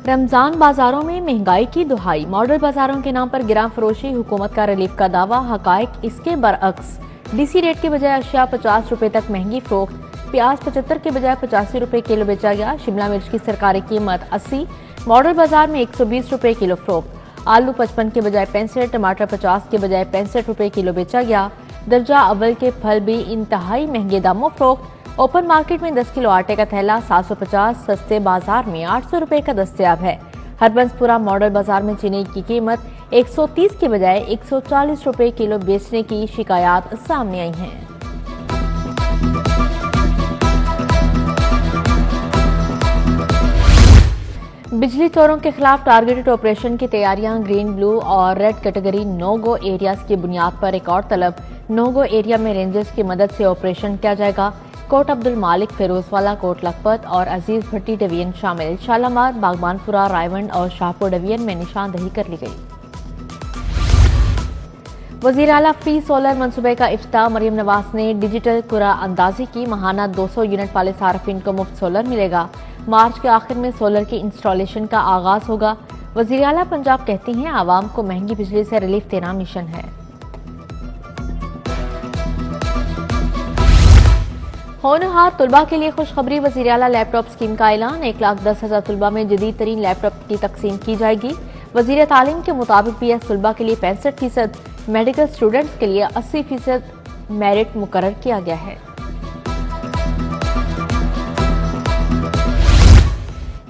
रमजान बाजारों में महंगाई की दुहाई, मॉडल बाजारों के नाम पर गिरां फरोशी, हुकूमत का रिलीफ का दावा, हकायक इसके बरअक्स। डीसी रेट के बजाय अशिया 50 रुपए तक महंगी फरोख्त, प्याज 75 के बजाय 85 रुपए किलो बेचा गया, शिमला मिर्च की सरकारी कीमत 80, मॉडल बाजार में 120 रुपए किलो फरोख्त, आलू 55 के बजाय 65, टमाटर 50 के बजाय 65 रुपए किलो बेचा गया। दर्जा अव्वल के फल भी इंतहाई महंगे दामों फरोख्त, ओपन मार्केट में 10 किलो आटे का थैला 750, सस्ते बाजार में 800 रुपए का दस्तयाब है। हरबंसपुरा मॉडल बाजार में चीनी की कीमत 130 के बजाय 140 रुपए किलो बेचने की शिकायत सामने आई हैं। बिजली चोरों के खिलाफ टारगेटेड ऑपरेशन की तैयारियां, ग्रीन, ब्लू और रेड कैटेगरी नो गो एरियाज की बुनियाद पर एक और तलब। नो गो एरिया में रेंजर्स की मदद से ऑपरेशन किया जाएगा। कोट अब्दुल मालिक, फिरोजवाला, कोट लखपत और अजीज भट्टी डिवीजन शामिल। शालामार, बागबानपुरा, रायवंड और शाहपुर डिवीजन में निशानदही कर ली गई। वजीर आला फ्री सोलर मंसूबे का इफ्तिताह, मरियम नवाज ने डिजिटल कुरा अंदाजी की। माहाना 200 यूनिट वाले सार्फिन को मुफ्त सोलर मिलेगा। मार्च के आखिर में सोलर की इंस्टॉलेशन का आगाज होगा। वजीर आला पंजाब कहती हैं, आवाम को महंगी बिजली से रिलीफ देना मिशन है। होनहार तुलबा के लिए खुशखबरी, वजीर आला लैपटॉप स्कीम का ऐलान। 1,10,000 तुलबा में जदीद तरीन लैपटॉप की तकसीम की जाएगी। वजीर तालीम के मुताबिक BS तुलबा के लिए 65%, मेडिकल स्टूडेंट्स के लिए 80% मेरिट मुकर्रर किया गया है।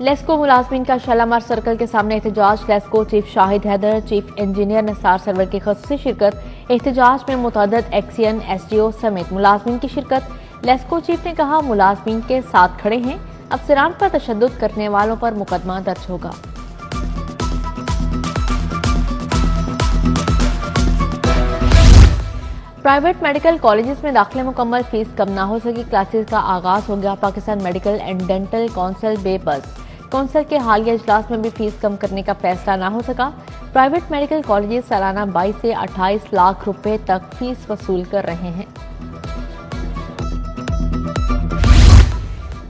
लेस्को मुलाजमीन का शालामार सर्कल के सामने एहतजाज। LESCO chief Shahid Haider, chief engineer Nisar Sarwar की खसूसी शिरकत। एहतजाज में मुतअद्दिद एक्सियन, SDO समेत मुलाजमीन की शिरकत। लेस्को चीफ ने कहा, मुलाजमीन के साथ खड़े हैं, अफसरान पर तशद्दुद करने वालों पर मुकदमा दर्ज होगा। प्राइवेट मेडिकल कॉलेजेस में दाखिले मुकम्मल, फीस कम ना हो सकी। क्लासेस का आगाज हो गया। Pakistan medical and dental council बेबस। काउंसिल के हालिया इजलास में भी फीस कम करने का फैसला ना हो सका। प्राइवेट मेडिकल कॉलेजेस सालाना 22 से 28 लाख रुपए तक फीस वसूल कर रहे हैं।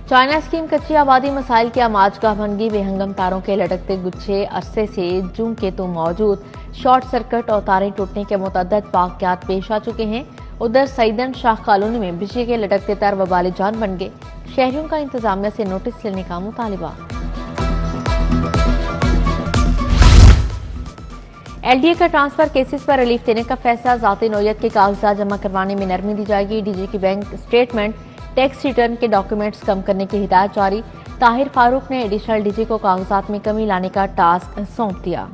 चाइना स्कीम कच्ची आबादी मसाइल की आमाजगाह बन गई। बेहंगम तारों के लटकते गुच्छे, अरसे से जूं के तो मौजूद, शॉर्ट सर्किट और तारें टूटने के मुतअद्दिद वाक़यात पेश आ चुके हैं। उधर सईदन शाह कॉलोनी में बिजली के लटकते तार वबाल जान बन गए। शहरियों का इंतजामिया से नोटिस लेने का मुतालिबा। LDA का ट्रांसफर केसेस पर रिलीफ देने का फैसला। ज़ाती नौयत के कागजात जमा करवाने में नरमी दी जाएगी। DG की बैंक स्टेटमेंट, टैक्स रिटर्न के डॉक्यूमेंट्स कम करने की हिदायत जारी। ताहिर फारूक ने एडिशनल DG को कागजात में कमी लाने का टास्क सौंप दिया।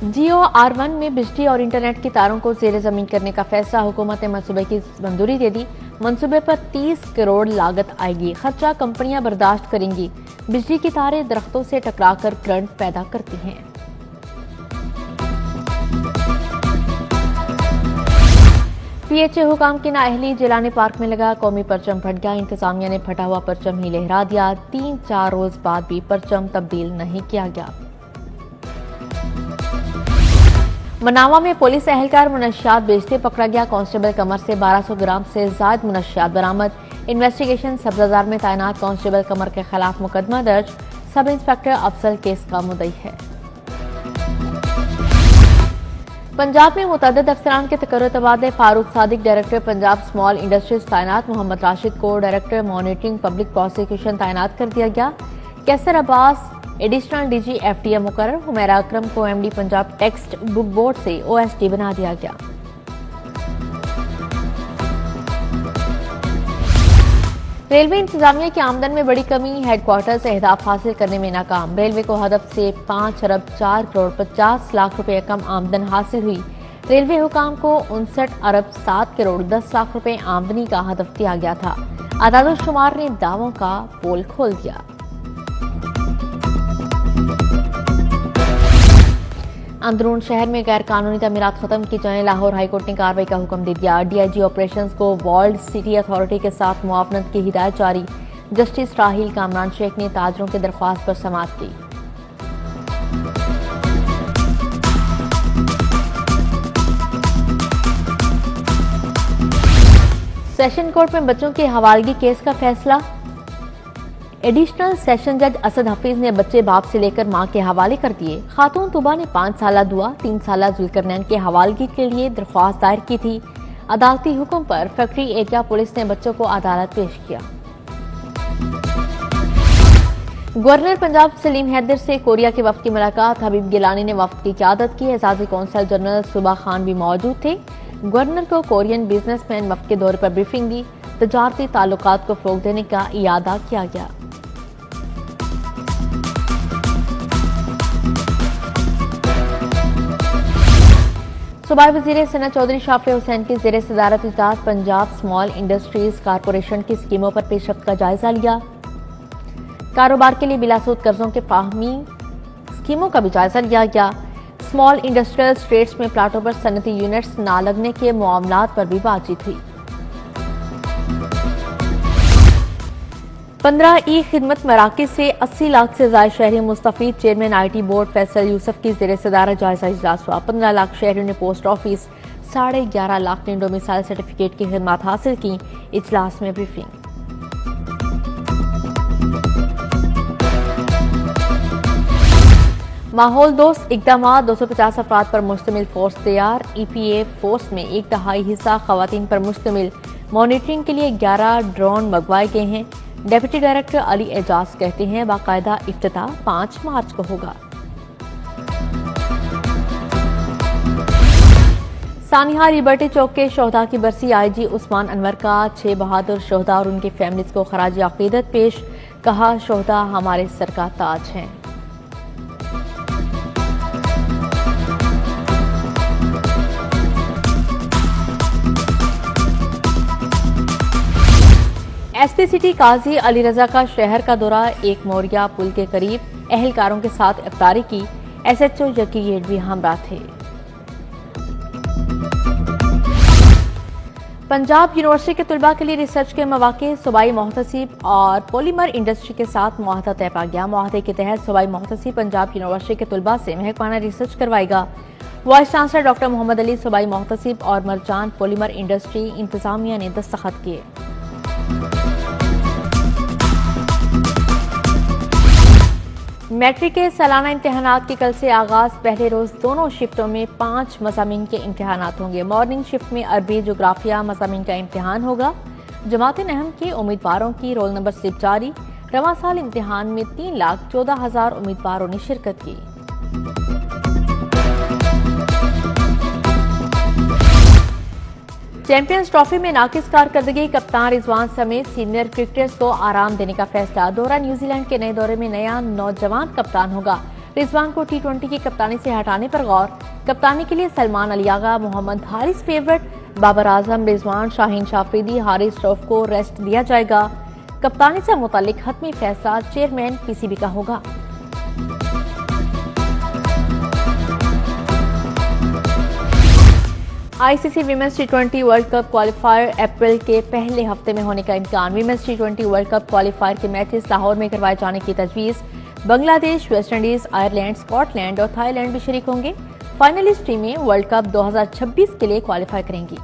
जियो R1 में बिजली और इंटरनेट की तारों को जेर जमीन करने का फैसला। हुकूमत ने मंसूबे की मंजूरी दे दी। मंसूबे पर 30 करोड़ लागत आएगी। खर्चा कंपनियां बर्दाश्त करेंगी। बिजली की तारें दरख्तों से टकराकर करंट पैदा करती हैं। PHA हुकाम की नाअहली, जिलानी पार्क में लगा कौमी परचम फट गया। इंतजामिया ने फटा हुआ परचम ही लहरा दिया। 3-4 रोज बाद भी परचम तब्दील नहीं किया गया। मनावा में पुलिस एहलकार मुनशियात बेचते पकड़ा गया। कांस्टेबल कमर से 1200 ग्राम से ज्यादा मुनशियात बरामद। इन्वेस्टिगेशन सब्जाजार में तैनात कांस्टेबल कमर के खिलाफ मुकदमा दर्ज। सब इंस्पेक्टर अफसल केस का मुद्दई है। पंजाब में मुतअद्दिद अफसरान के तकर्रुर तबादले। Farooq Sadiq director Punjab small industries तैनात। मोहम्मद राशिद को डायरेक्टर मॉनिटरिंग पब्लिक प्रोसिक्यूशन तैनात कर दिया गया। कैसर अब्बास एडिशनल DG FTA मुकर्रर। हुमैरा अकरम को MD Punjab text book board से OSD बना दिया गया। रेलवे इंतजामिया की आमदन में बड़ी कमी। हेडक्वार्टर से अहदाफ हासिल करने में नाकाम। रेलवे को हदफ से 5 अरब 4 करोड़ 50 लाख रुपए कम आमदन हासिल हुई। रेलवे हुकाम को 59 अरब 7 करोड़ 10 लाख रुपए आमदनी का हदफ दिया गया था। आदादोशुमार ने दावों का पोल खोल दिया। अंदरून शहर में गैर कानूनी तमीरात खत्म की जाएं। लाहौर हाईकोर्ट ने कार्रवाई का हुक्म दे दिया। DIG ऑपरेशंस को वर्ल्ड सिटी अथॉरिटी के साथ मुआवनत की हिदायत जारी। जस्टिस राहिल कामरान शेख ने ताजरों की दरख्वास्त पर समाअत की। सेशन कोर्ट में बच्चों की हवालगी केस का फैसला। एडिशनल सेशन जज असद हफीज ने बच्चे बाप से लेकर मां के हवाले कर दिए। खातून तुबा ने 5 साला दुआ 3 साला जुल्करनैन के हवालगी के लिए दरख्वास्त दायर की थी। अदालती हुक्म पर फैक्ट्री एरिया पुलिस ने बच्चों को अदालत पेश किया। गवर्नर पंजाब सलीम हैदर से कोरिया के वफ्द की मुलाकात। हबीब गिलानी ने वफ्द की क़यादत की। एजाजी कौंसल जनरल सुबा खान भी मौजूद थे। गवर्नर को कोरियन बिजनेसमैन वफ्द के दौरे पर ब्रीफिंग दी। तजारती ताल्लुकात को फ़रोग़ देने का इरादा किया गया। सूबाई वज़ीर सनत चौधरी शाफी हुसैन की ज़ेर सदारत इजलास पंजाब स्मॉल इंडस्ट्रीज कारपोरेशन की स्कीमों पर पेशरफ्त का जायजा लिया। कारोबार के लिए बिलासूद कर्जों के फाहमी स्कीमों का भी जायजा लिया गया। स्मॉल इंडस्ट्रियल स्टेट्स में प्लाटों पर सनती यूनिट्स ना लगने के मामलात पर भी बातचीत हुई। 15 ई खिदमत मराकज से 80 लाख से ज्यादा शहरी मुस्तफीद। Chairman IT board Faisal Yousuf की ज़ेर सदारत जायजा इजलास हुआ। 15 लाख शहरियों ने पोस्ट ऑफिस, 11.5 लाख ने डोमिसाइल सर्टिफिकेट की खिदमत हासिल की। इजलास में ब्रीफिंग। माहौल दोस्त इक़दामात। 250 अफराद पर मुश्तमिल फोर्स तैयार। EPA फोर्स में 1/2 हिस्सा खवातीन पर मुश्तमिल। मॉनिटरिंग के लिए 11 ड्रोन मंगवाए गए हैं। डिप्टी डायरेक्टर अली एजाज कहते हैं बाकायदा इफ्तिताह 5 मार्च को होगा। सानिया लिबर्टी चौक के शोहदा की बरसी। IG उस्मान अनवर का 6 बहादुर शोहदा और उनके फैमिलीज को खराज अकीदत पेश। कहा शोहदा हमारे सर का ताज हैं। SP सिटी काजी अली रजा का शहर का दौरा। एक मोरिया पुल के करीब अहलकारों के साथ इफ्तारी की। SHO यकी गेट भी हमरा थे। पंजाब यूनिवर्सिटी के तलबा के लिए रिसर्च के मौके। सूबाई मोहतसिब और पॉलीमर इंडस्ट्री के साथ मुआहदा तय पा गया। मुआहदे के तहत सूबाई मोहतसिब पंजाब यूनिवर्सिटी के तलबा से महकमाना रिसर्च करवाएगा। Vice chancellor doctor Mohammad Ali सूबाई मोहतसिब और मरजान पॉलीमर इंडस्ट्री इंतजामिया ने दस्तखत किए। मैट्रिक के सालाना इम्तिहानात के कल से आगाज। पहले रोज दोनों शिफ्टों में 5 मज़ामीन के इम्तिहानात होंगे। मॉर्निंग शिफ्ट में अरबी जोग्राफिया मज़ामीन का इम्तिहान होगा। जमात अहम के उम्मीदवारों की रोल नंबर स्लिप जारी। रवां साल इम्तिहान में 3,14,000 उम्मीदवारों ने शिरकत की। चैंपियंस ट्रॉफी में नाकिस कारकर्दगी। कप्तान रिजवान समेत सीनियर क्रिकेटर्स को आराम देने का फैसला। दौरा न्यूजीलैंड के नए दौरे में नया नौजवान कप्तान होगा। रिजवान को T20 की कप्तानी से हटाने पर गौर। कप्तानी के लिए सलमान अली आगा, मोहम्मद हारिस फेवरेट। बाबर आजम, रिजवान, शाहीन शाफरीदी, हारिस रऊफ को रेस्ट दिया जाएगा। कप्तानी से मुतालिक हतमी फैसला चेयरमैन PCB का होगा। ICC women's T20 world cup qualifier April के पहले हफ्ते में होने का इम्कान। Women's T20 world cup qualifier के मैचेस लाहौर में करवाए जाने की तजवीज़। Bangladesh, West Indies, Ireland, Scotland और थाईलैंड भी शरीक होंगे। फाइनलिस्ट टीमें वर्ल्ड कप 2026 के लिए क्वालिफाई करेंगी।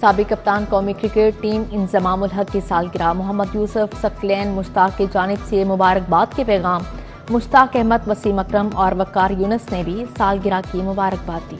साबिक कप्तान कौमी क्रिकेट टीम इंजमामुल हक की सालगिरह। मोहम्मद यूसुफ, सकलैन, मुश्ताक की जानिब से मुबारकबाद के पैगाम। मुश्ताक अहमद, वसीम अकरम और वकार यूनुस ने भी सालगिरह की मुबारकबाद दी।